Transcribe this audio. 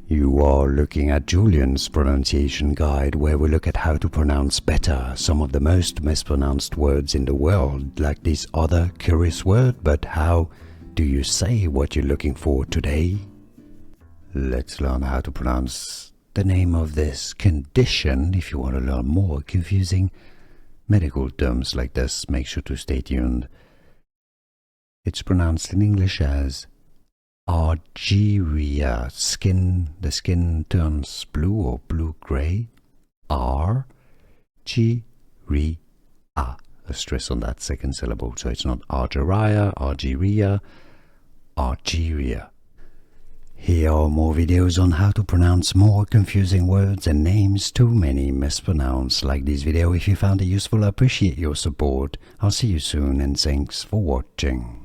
You are looking at Julian's pronunciation guide, where we look at how to pronounce better some of the most mispronounced words in the world, like this other curious word. But how do you say what you're looking for today? Let's learn how to pronounce the name of this condition. If you want to learn more confusing medical terms like this, make sure to stay tuned. It's pronounced in English as Argyria. The skin turns blue or blue-gray. Argyria. A stress on that second syllable, so it's not Argyria, Argyria. Here are more videos on how to pronounce more confusing words and names too many mispronounced. Like this video if you found it useful. I appreciate your support. I'll see you soon and thanks for watching.